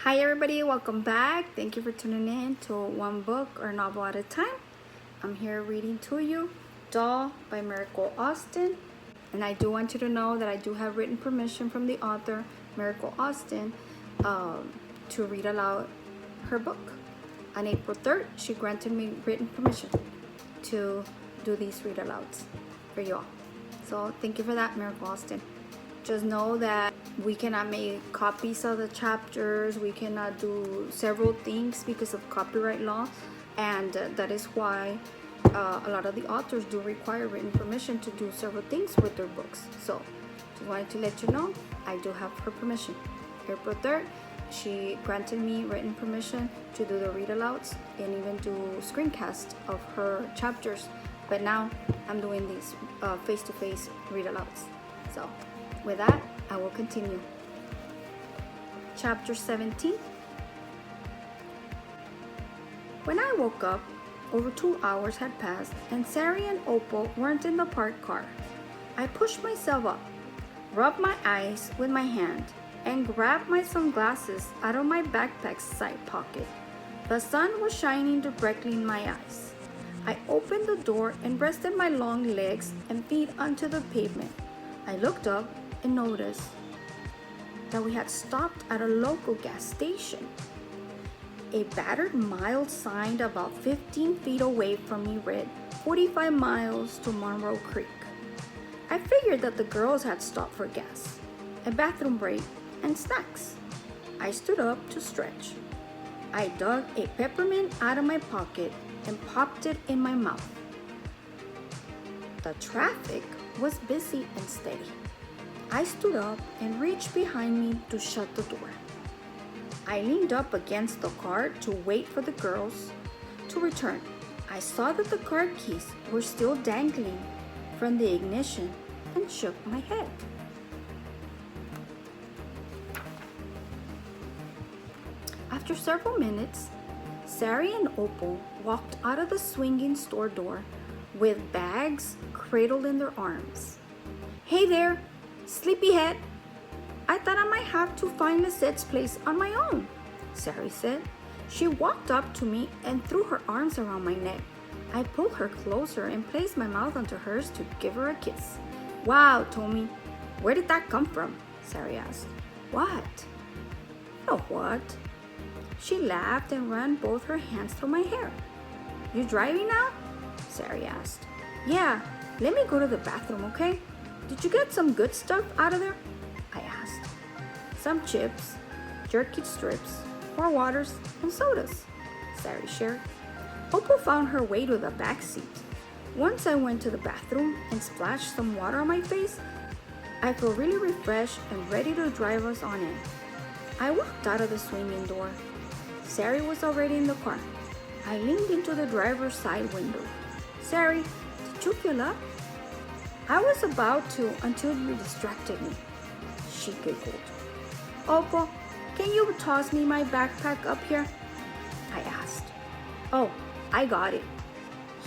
Hi everybody, welcome back. Thank you for tuning in to one book or novel at a time. I'm here reading to you Doll by Miracle Austin. And I do want you to know that I do have written permission from the author, Miracle Austin, to read aloud her book. On April 3rd, she granted me written permission to do these read alouds for you all. So thank you for that, Miracle Austin. Just know that we cannot make copies of the chapters. We cannot do several things because of copyright law. And that is why a lot of the authors do require written permission to do several things with their books. So just wanted to let you know, I do have her permission. April 3rd, she granted me written permission to do the read alouds and even do screencasts of her chapters. But now I'm doing these face-to-face read alouds. So with that, I will continue. Chapter 17. When I woke up, over 2 hours had passed and Sari and Opal weren't in the parked car. I pushed myself up, rubbed my eyes with my hand, and grabbed my sunglasses out of my backpack's side pocket. The sun was shining directly in my eyes. I opened the door and rested my long legs and feet onto the pavement. I looked up and noticed that we had stopped at a local gas station. A battered mild sign about 15 feet away from me read 45 miles to Monroe Creek. I figured that the girls had stopped for gas, a bathroom break, and snacks. I stood up to stretch. I dug a peppermint out of my pocket and popped it in my mouth. The traffic was busy and steady. I stood up and reached behind me to shut the door. I leaned up against the car to wait for the girls to return. I saw that the car keys were still dangling from the ignition and shook my head. After several minutes, Sari and Opal walked out of the swinging store door with bags cradled in their arms. "Hey there, sleepyhead. I thought I might have to find Lisette's place on my own," Sari said. She walked up to me and threw her arms around my neck. I pulled her closer and placed my mouth onto hers to give her a kiss. "Wow, Tomie, where did that come from?" Sari asked. "What?" "No, what?" She laughed and ran both her hands through my hair. "You driving now?" Sari asked. "Yeah, let me go to the bathroom, okay? Did you get some good stuff out of there?" I asked. "Some chips, jerky strips, more waters, and sodas," Sari shared. Opal found her way to the back seat. Once I went to the bathroom and splashed some water on my face, I felt really refreshed and ready to drive us on in. I walked out of the swinging door. Sari was already in the car. I leaned into the driver's side window. "Sari, did you fill up?" "I was about to until you distracted me," she giggled. "Opal, can you toss me my backpack up here?" I asked. "Oh, I got it.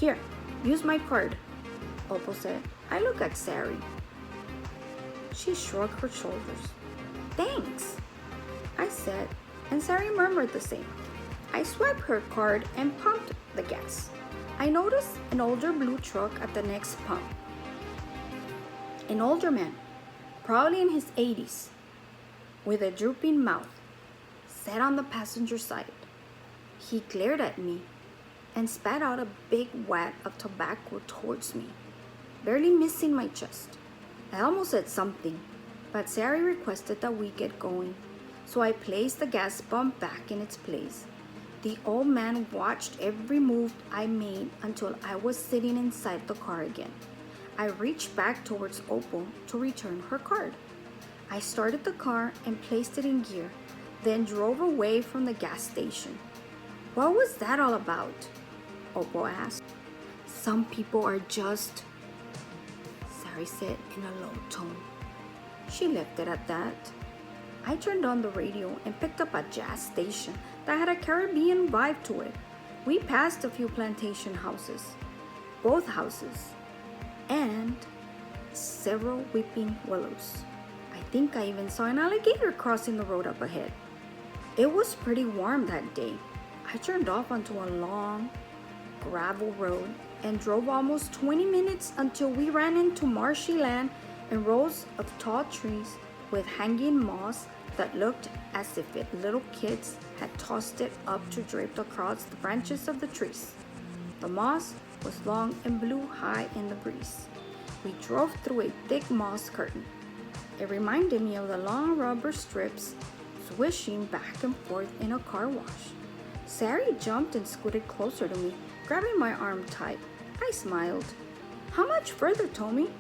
Here, use my card," Opal said. I looked at Sari. She shrugged her shoulders. "Thanks," I said, and Sari murmured the same. I swiped her card and pumped the gas. I noticed an older blue truck at the next pump. An older man, probably in his 80s, with a drooping mouth, sat on the passenger side. He glared at me and spat out a big wad of tobacco towards me, barely missing my chest. I almost said something, but Sari requested that we get going, so I placed the gas pump back in its place. The old man watched every move I made until I was sitting inside the car again. I reached back towards Opal to return her card. I started the car and placed it in gear, then drove away from the gas station. "What was that all about?" Opal asked. "Some people are just," Sari said in a low tone. She left it at that. I turned on the radio and picked up a jazz station that had a Caribbean vibe to it. We passed a few plantation houses, both houses, and several weeping willows. I think I even saw an alligator crossing the road up ahead. It was pretty warm that day. I turned off onto a long gravel road and drove almost 20 minutes until we ran into marshy land and rows of tall trees with hanging moss that looked as if little kids had tossed it up to drape across the branches of the trees. The moss was long and blew high in the breeze. We drove through a thick moss curtain. It reminded me of the long rubber strips swishing back and forth in a car wash. Sari jumped and scooted closer to me, grabbing my arm tight. I smiled. "How much further, Tomie?"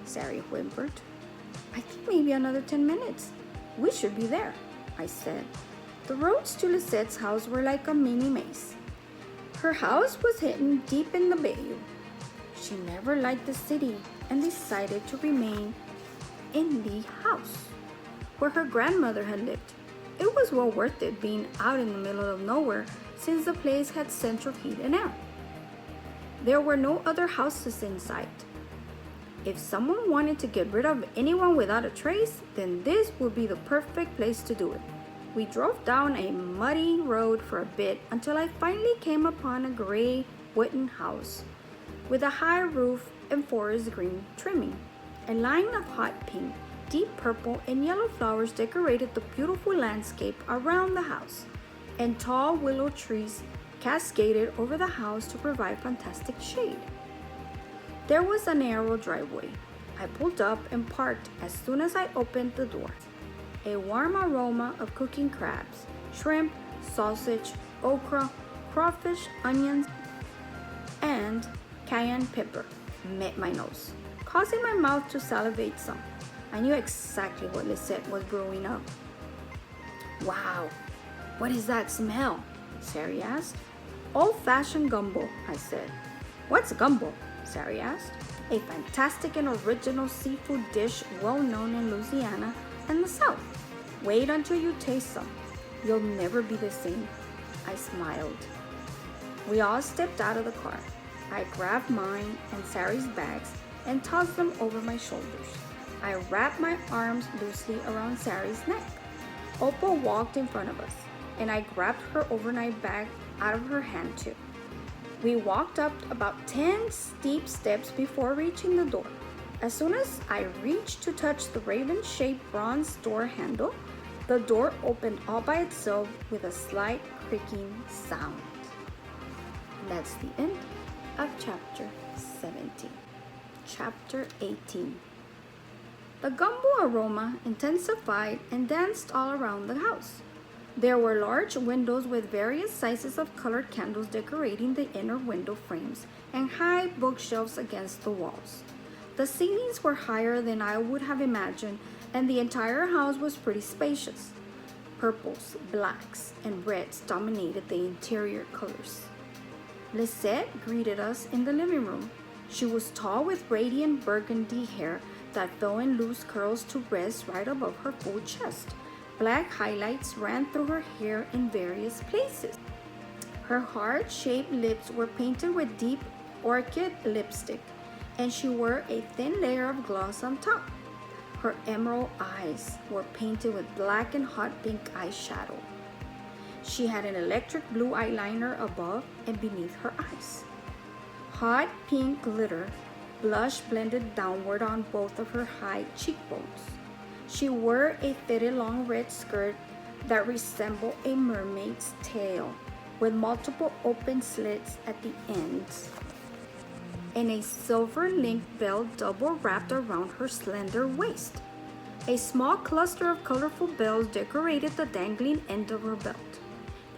Sari whimpered. "I think maybe another 10 minutes. We should be there," I said. The roads to Lisette's house were like a mini maze. Her house was hidden deep in the bayou. She never liked the city and decided to remain in the house where her grandmother had lived. It was well worth it being out in the middle of nowhere since the place had central heat and air. There were no other houses in sight. If someone wanted to get rid of anyone without a trace, then this would be the perfect place to do it. We drove down a muddy road for a bit until I finally came upon a gray wooden house with a high roof and forest green trimming. A line of hot pink, deep purple, and yellow flowers decorated the beautiful landscape around the house, and tall willow trees cascaded over the house to provide fantastic shade. There was a narrow driveway. I pulled up and parked as soon as I opened the door. A warm aroma of cooking crabs, shrimp, sausage, okra, crawfish, onions, and cayenne pepper met my nose, causing my mouth to salivate some. I knew exactly what Lisette was brewing up. "Wow, what is that smell?" Sari asked. "Old-fashioned gumbo," I said. "What's gumbo?" Sari asked. "A fantastic and original seafood dish well known in Louisiana and the South. Wait until you taste some. You'll never be the same." I smiled. We all stepped out of the car. I grabbed mine and Sari's bags and tossed them over my shoulders. I wrapped my arms loosely around Sari's neck. Opal walked in front of us, and I grabbed her overnight bag out of her hand too. We walked up about 10 steep steps before reaching the door. As soon as I reached to touch the raven-shaped bronze door handle, the door opened all by itself with a slight creaking sound. That's the end of chapter 17. Chapter 18. The gumbo aroma intensified and danced all around the house. There were large windows with various sizes of colored candles decorating the inner window frames and high bookshelves against the walls. The ceilings were higher than I would have imagined, and the entire house was pretty spacious. Purples, blacks, and reds dominated the interior colors. Lisette greeted us in the living room. She was tall with radiant burgundy hair that fell in loose curls to rest right above her full chest. Black highlights ran through her hair in various places. Her heart-shaped lips were painted with deep orchid lipstick, and she wore a thin layer of gloss on top. Her emerald eyes were painted with black and hot pink eyeshadow. She had an electric blue eyeliner above and beneath her eyes. Hot pink glitter blush blended downward on both of her high cheekbones. She wore a fitted long red skirt that resembled a mermaid's tail, with multiple open slits at the ends, and a silver link belt double wrapped around her slender waist. A small cluster of colorful bells decorated the dangling end of her belt.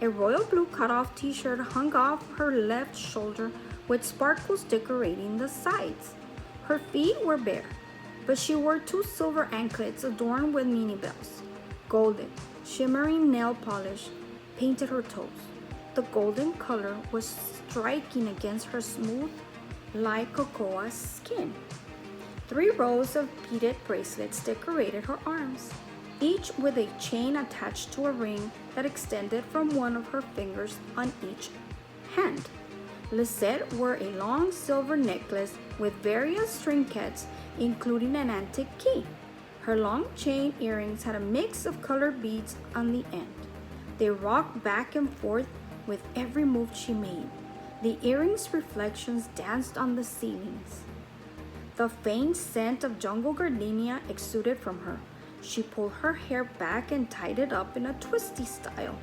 A royal blue cutoff t-shirt hung off her left shoulder with sparkles decorating the sides. Her feet were bare, but she wore 2 silver anklets adorned with mini bells. Golden, shimmering nail polish painted her toes. The golden color was striking against her smooth, light cocoa skin. 3 rows of beaded bracelets decorated her arms, each with a chain attached to a ring that extended from one of her fingers on each hand. Lisette wore a long silver necklace with various trinkets, including an antique key. Her long chain earrings had a mix of colored beads on the end. They rocked back and forth with every move she made. The earrings' reflections danced on the ceilings. The faint scent of jungle gardenia exuded from her. She pulled her hair back and tied it up in a twisty style.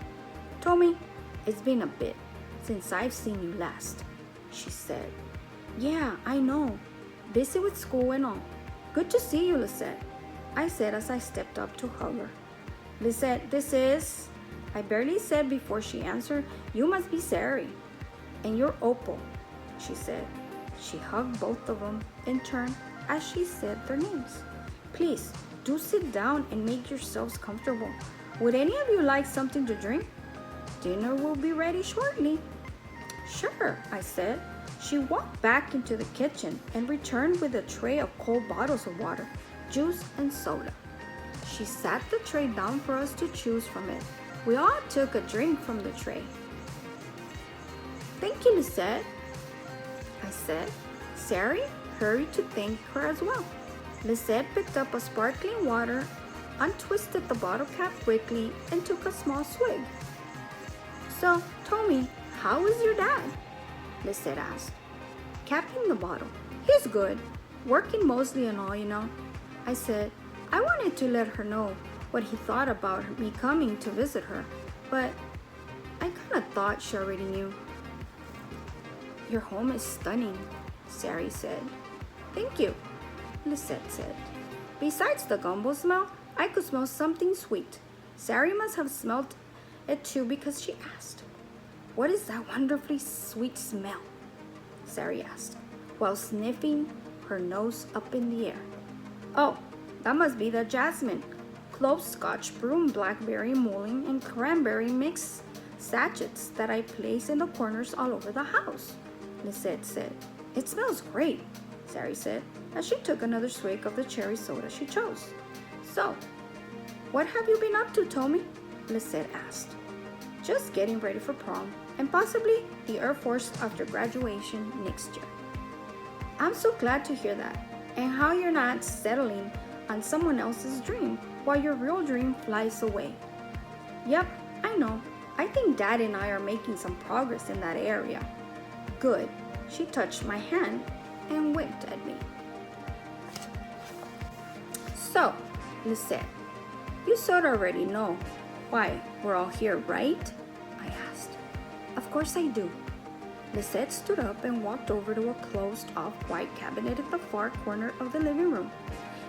"Tomie, it's been a bit since I've seen you last," she said. "Yeah, I know. Busy with school and all. Good to see you, Lisette," I said as I stepped up to hug her. "Lisette, this is..." I barely said before she answered, "You must be Sari. And you're Opal," she said. She hugged both of them in turn as she said their names. "Please, do sit down and make yourselves comfortable. Would any of you like something to drink? Dinner will be ready shortly." "Sure," I said. She walked back into the kitchen and returned with a tray of cold bottles of water, juice, and soda. She sat the tray down for us to choose from it. We all took a drink from the tray. "Thank you, Lisette," I said. Sari hurried to thank her as well. Lisette picked up a sparkling water, untwisted the bottle cap quickly, and took a small swig. "So, Tomie, how is your dad?" Lisette asked, capping the bottle. "He's good, working mostly and all, you know," I said. I wanted to let her know what he thought about me coming to visit her, but I kind of thought she already knew. "Your home is stunning," Sari said. "Thank you," Lisette said. Besides the gumbo smell, I could smell something sweet. Sari must have smelled it too because she asked, "What is that wonderfully sweet smell?" Sari asked, while sniffing her nose up in the air. "Oh, that must be the jasmine, clove, scotch broom, blackberry, mullein, and cranberry mix sachets that I place in the corners all over the house," Lisette said. "It smells great," Sari said, as she took another swig of the cherry soda she chose. "So, what have you been up to, Tomie?" Lisette asked. "Just getting ready for prom and possibly the Air Force after graduation next year." "I'm so glad to hear that. And how you're not settling on someone else's dream while your real dream flies away." "Yep, I know. I think Dad and I are making some progress in that area." "Good." She touched my hand and winked at me. "So, Lisette, you sort of already know why we're all here, right?" I asked. "Of course I do." Lisette stood up and walked over to a closed-off white cabinet at the far corner of the living room.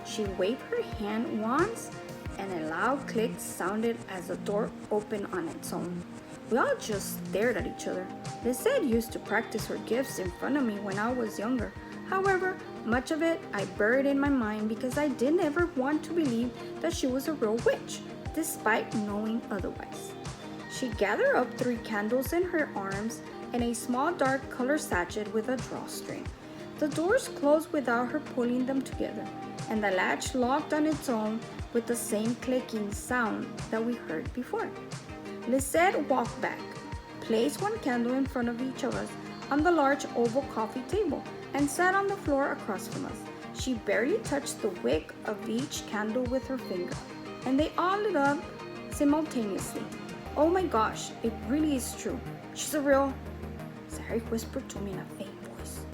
She waved her hand once, and a loud click sounded as the door opened on its own. We all just stared at each other. Lisette used to practice her gifts in front of me when I was younger. However, much of it I buried in my mind because I didn't ever want to believe that she was a real witch, despite knowing otherwise. She gathered up 3 candles in her arms and a small dark color sachet with a drawstring. The doors closed without her pulling them together, and the latch locked on its own with the same clicking sound that we heard before. Lisette walked back, placed 1 candle in front of each of us on the large oval coffee table, and sat on the floor across from us. She barely touched the wick of each candle with her finger, and they all lit up simultaneously. "Oh my gosh, it really is true. She's a real..." Sari whispered to me in a faint voice.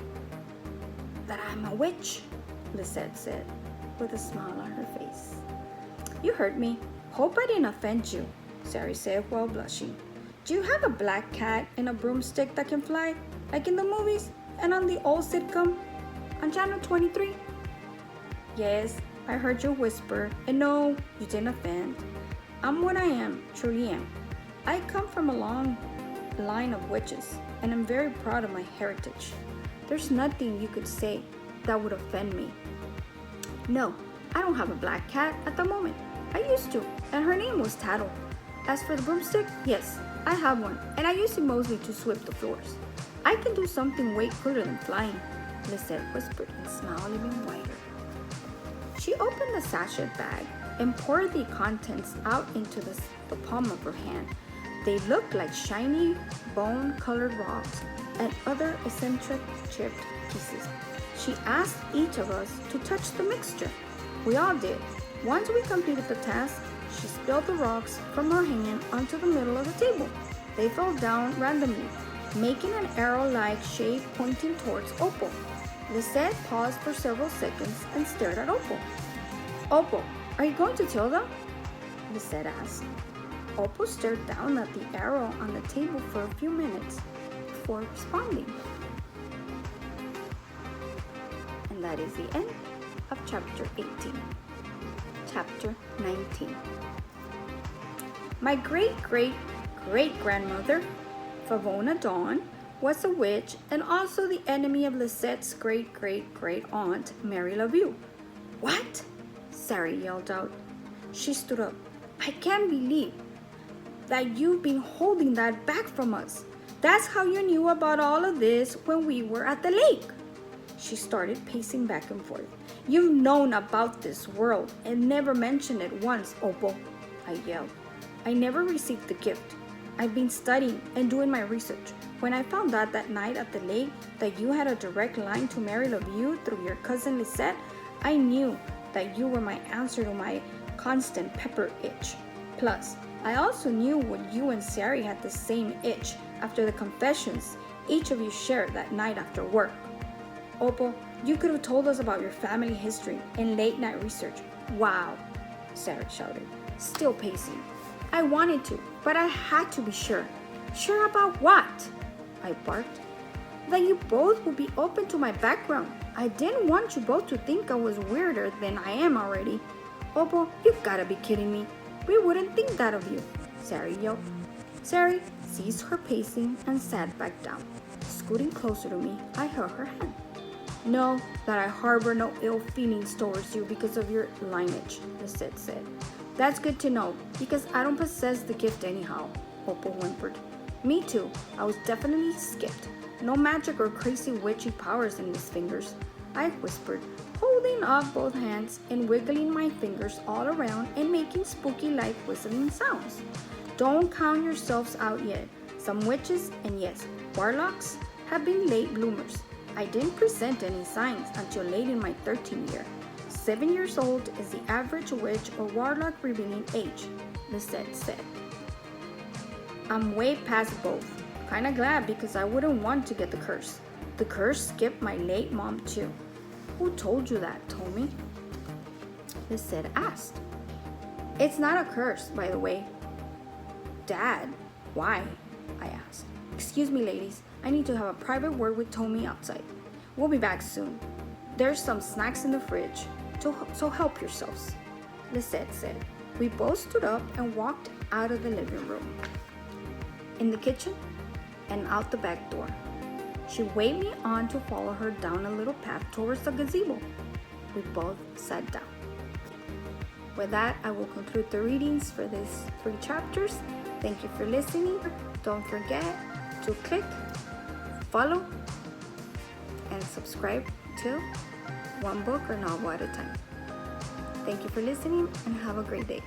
"That I'm a witch," Lisette said, with a smile on her face. "You heard me. Hope I didn't offend you," Sari said while blushing. "Do you have a black cat and a broomstick that can fly, like in the movies and on the old sitcom on Channel 23? "Yes, I heard you whisper, and no, you didn't offend. I'm what I am, truly am. I come from a long line of witches, and I'm very proud of my heritage. There's nothing you could say that would offend me." "No, I don't have a black cat at the moment. I used to, and her name was Tattle. As for the broomstick, yes, I have one, and I use it mostly to sweep the floors. I can do something way cooler than flying," Lisette whispered and smiled even wider. She opened the sachet bag and poured the contents out into the palm of her hand. They looked like shiny, bone-colored rocks and other eccentric chipped pieces. She asked each of us to touch the mixture. We all did. Once we completed the task, she spilled the rocks from her hand onto the middle of table. They fell down randomly, making an arrow-like shape pointing towards Opal. Lisette paused for several seconds and stared at Opal. Opal, are you going to tell them? Lisette asked. Opal stared down at the arrow on the table for a few minutes before responding. And that is the end of chapter 18. Chapter 19. My great-great-great-grandmother, Favona Dawn, was a witch and also the enemy of Lisette's great-great-great-aunt, Mary LaView. What? Sari yelled out. She stood up. I can't believe that you've been holding that back from us. That's how you knew about all of this when we were at the lake. She started pacing back and forth. You've known about this world and never mentioned it once, Opal, I yelled. I never received the gift. I've been studying and doing my research. When I found out that night at the lake that you had a direct line to Mary LaView through your cousin Lisette, I knew that you were my answer to my constant pepper itch. Plus, I also knew what you and Sari had the same itch after the confessions each of you shared that night after work. Opal, you could have told us about your family history and late-night research. Wow, Sari shouted, still pacing. I wanted to, but I had to be sure. Sure about what? I barked. That you both would be open to my background. I didn't want you both to think I was weirder than I am already. Opal, you gotta be kidding me. We wouldn't think that of you, Sari yelled. Sari ceased her pacing and sat back down. Scooting closer to me, I held her hand. Know that I harbor no ill feelings towards you because of your lineage, Lisette said. That's good to know, because I don't possess the gift anyhow, Opal whimpered. Me too, I was definitely skipped. No magic or crazy witchy powers in these fingers, I whispered, holding up both hands and wiggling my fingers all around and making spooky-like whistling sounds. Don't count yourselves out yet. Some witches, and yes, warlocks, have been late bloomers. I didn't present any signs until late in my 13th year. 7 years old is the average witch or warlock revealing age, Lisette said. I'm way past both. Kinda glad because I wouldn't want to get the curse. The curse skipped my late mom too. Who told you that, Tomie? Lisette asked. It's not a curse, by the way. Dad, why? I asked. Excuse me, ladies. I need to have a private word with Tomie outside. We'll be back soon. There's some snacks in the fridge, so help yourselves, Lisette said. We both stood up and walked out of the living room, in the kitchen, and out the back door. She waved me on to follow her down a little path towards the gazebo. We both sat down. With that, I will conclude the readings for these 3 chapters. Thank you for listening. Don't forget to click, follow, and subscribe to one book or novel at a time. Thank you for listening and have a great day.